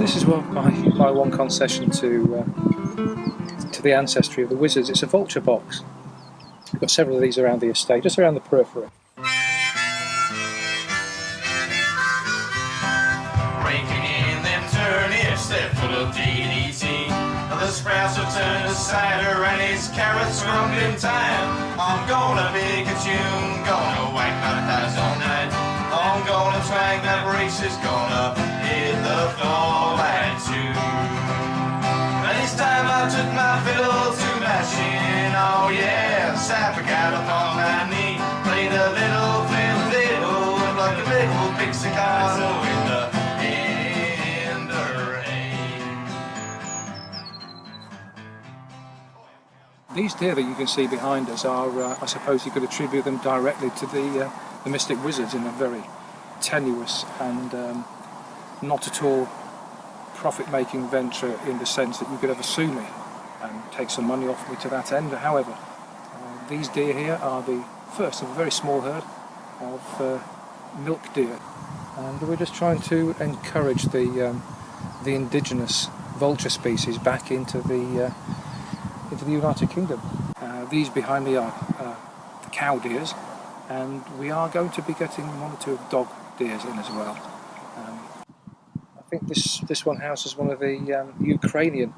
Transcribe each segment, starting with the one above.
This is what my one concession to the ancestry of the wizards. It's a vulture box. We've got several of these around the estate, just around the periphery. Raking in them turnips, they're full of DDT. The sprouts will turn to cider and his carrots scrummed in time. I'm gonna make a tune, gonna whack my thighs all night. I'm gonna twang that brace, is gonna hit the floor like two. And this time I took my fiddle to mashing, oh yeah. Sat out upon my knee, played a little fiddle, like a little pixie-casso in the rain. These deer that you can see behind us are, I suppose you could attribute them directly to the mystic wizards in a very tenuous and not at all profit-making venture in the sense that you could ever sue me and take some money off me to that end. However, these deer here are the first of a very small herd of milk deer, and we're just trying to encourage the indigenous vulture species back into the United Kingdom. These behind me are the cow deers, and we are going to be getting one or two dog deers in as well. I think this one houses one of the Ukrainian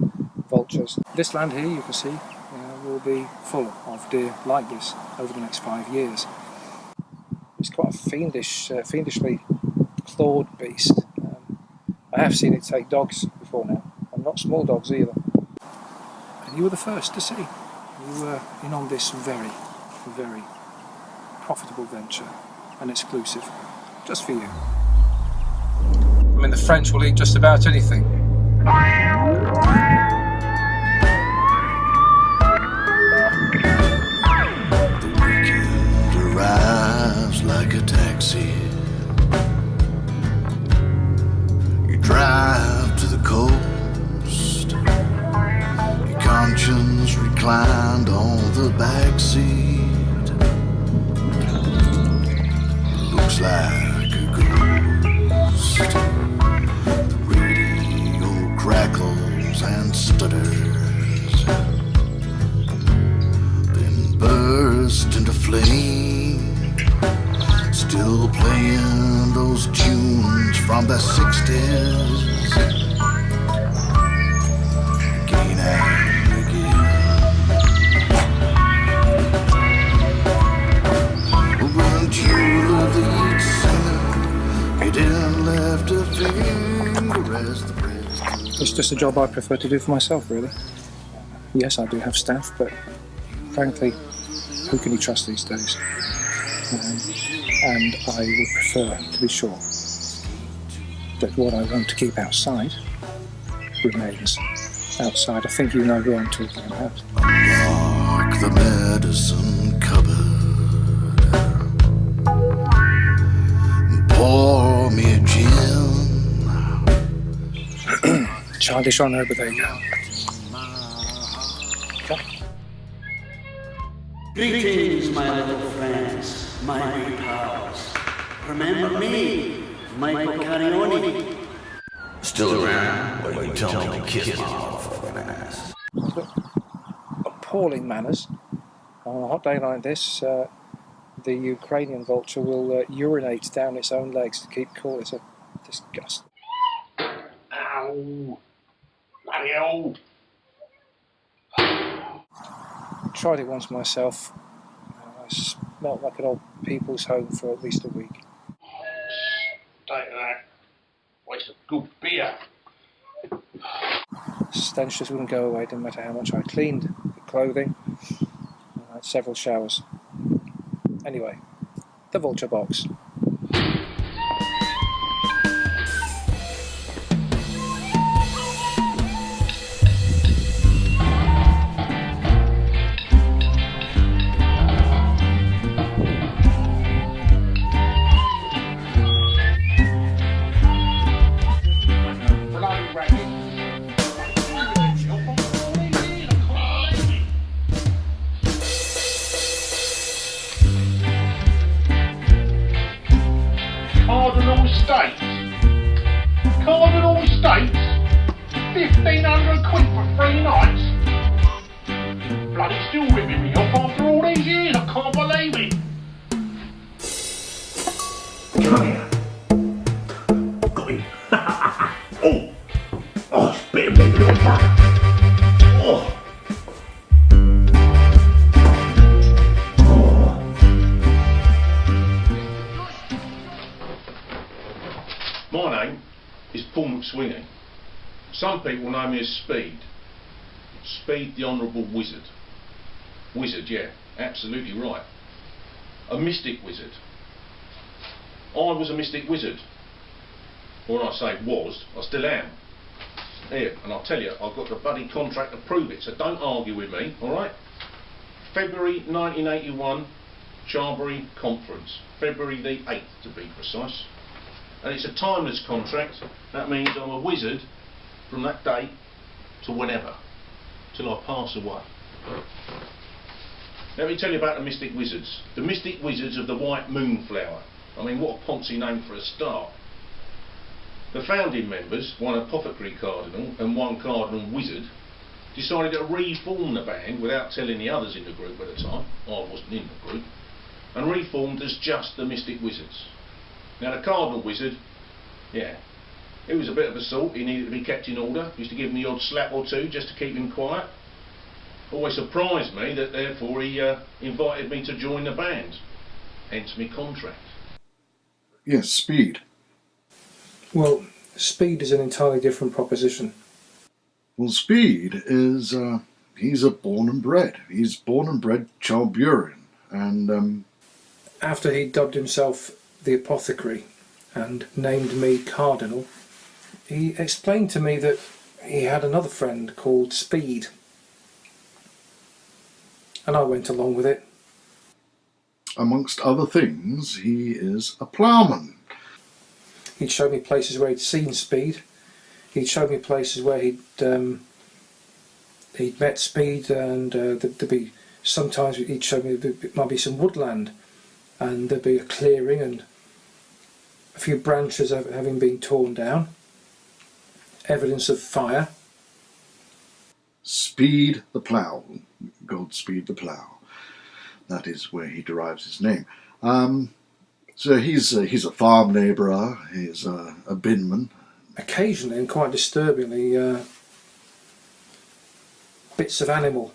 vultures. This land here, you can see, will be full of deer like this over the next 5 years. It's quite a fiendishly clawed beast. I have seen it take dogs before now, and not small dogs either. And you were the first to see. You were in on this very, very profitable venture, and exclusive, just for you. I mean, the French will eat just about anything. The weekend arrives like a taxi. You drive to the coast. Your conscience reclined on the backseat. Looks like a ghost. The radio crackles and stutters, then burst into flame. Still playing those tunes from the 60s, again and again. Weren't you the lead singer? You didn't left a finger as the president. It's just a job I prefer to do for myself, really. Yes, I do have staff, but frankly, who can you trust these days? And I would prefer to be sure that what I want to keep outside remains outside. I think you know who I'm talking about. Lock the medicine cupboard, pour me a gin. Childish on over there you go. Okay. Greetings, my little friends, my wee pals. Remember me, Michael Carioni. Still around when you tell me to kiss my motherfucking ass. Appalling manners. On a hot day like this, the Ukrainian vulture will urinate down its own legs to keep cool. It's a disgust. Ow! Bloody hell! Tried it once myself. I smelt like an old people's home for at least a week. Take that. Waste of good beer. Stench just wouldn't go away, didn't matter how much I cleaned the clothing. I had several showers. Anyway, the vulture box. Cardinal Estates. 1,500 quid for 3 nights? Bloody still ripping me off after all these years, I can't believe it. Come here. Got him. Oh, spit him, little bugger. Oh. My name is Paul McSweeney. Some people know me as Speed. Speed the Honourable Wizard. Wizard, yeah, absolutely right. A mystic wizard. I was a mystic wizard. When I say was, I still am. Here, and I'll tell you, I've got the bloody contract to prove it, so don't argue with me, alright? February 1981, Charbury Conference. February the 8th to be precise. And it's a timeless contract. That means I'm a wizard from that date to whenever, till I pass away. Let me tell you about the Mystic Wizards. The Mystic Wizards of the White Moonflower. I mean, what a poncy name for a start. The founding members, one apothecary cardinal and one cardinal wizard, decided to reform the band without telling the others in the group at the time. I wasn't in the group. And reformed as just the Mystic Wizards. Now the cardinal wizard, yeah, he was a bit of a sort. He needed to be kept in order. Used to give him the odd slap or two just to keep him quiet. Always surprised me that therefore he invited me to join the band. Hence my contract. Yes, Speed. Well, Speed is an entirely different proposition. Well, Speed is, he's a born and bred. He's born and bred Chalburian. And, After he dubbed himself the Apothecary and named me Cardinal, he explained to me that he had another friend called Speed. And I went along with it. amongst other things, he is a ploughman. He'd show me places where he'd seen Speed. He'd show me places where he'd met Speed, and there'd be sometimes he'd show me there might be some woodland, and there'd be a clearing and a few branches having been torn down, evidence of fire. Speed the plough, Godspeed the plough. That is where he derives his name. So he's a farm labourer. He's a binman. Occasionally, and quite disturbingly, bits of animal,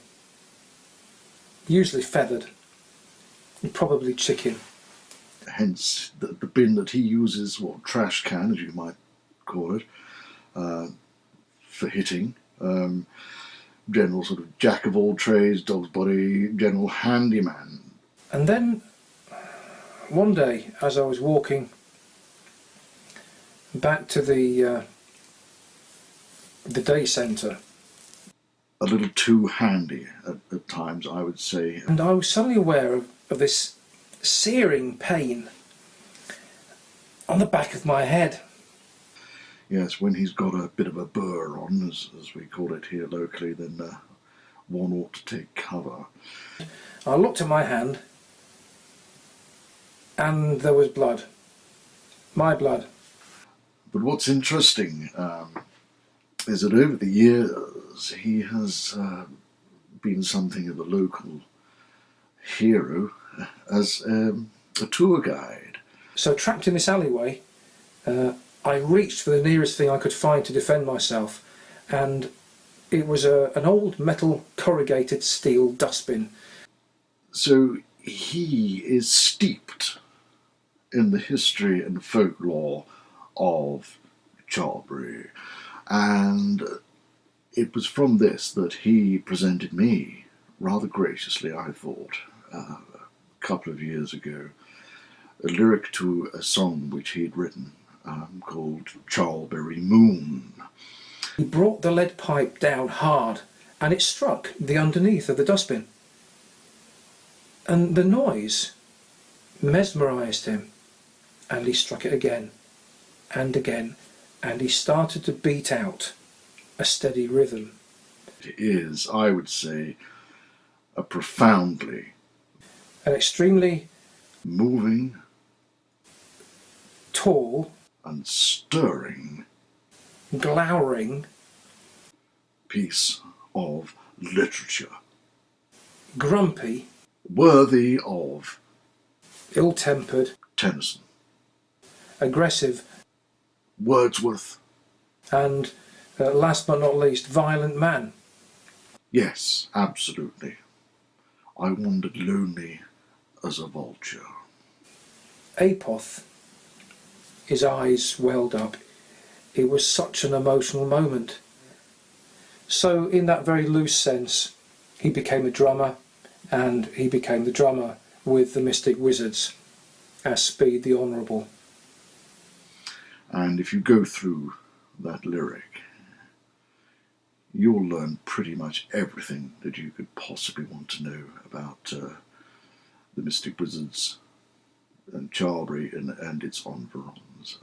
usually feathered, and probably chicken. Hence the bin that he uses, or trash can as you might call it, for hitting. General sort of jack of all trades, dog's body, general handyman. And then one day, as I was walking back to the day centre, A little too handy at times, I would say. and I was suddenly aware of this searing pain on the back of my head. Yes, when he's got a bit of a burr on, as we call it here locally, then one ought to take cover. I looked at my hand, and there was blood. My blood. But what's interesting is that over the years he has been something of a local hero as a tour guide. So trapped in this alleyway, I reached for the nearest thing I could find to defend myself, and it was an old metal corrugated steel dustbin. So he is steeped in the history and folklore of Charbury, and it was from this that he presented me, rather graciously I thought, a couple of years ago, a lyric to a song which he'd written called Charlbury Moon. He brought the lead pipe down hard, and it struck the underneath of the dustbin. And the noise mesmerised him, and he struck it again and again, and he started to beat out a steady rhythm. It is, I would say, a profoundly An extremely moving tall, and stirring glowering, piece of literature, Grumpy, worthy of ill-tempered, Tennyson, aggressive, Wordsworth. and, last but not least, violent man. Yes, absolutely. I wandered lonely as a vulture. Apoth, his eyes welled up. It was such an emotional moment. So, in that very loose sense, he became a drummer, and he became the drummer with the Mystic Wizards as Speed the Honourable. And if you go through that lyric, you'll learn pretty much everything that you could possibly want to know about the Mystic Wizards and Charlbury and its environs.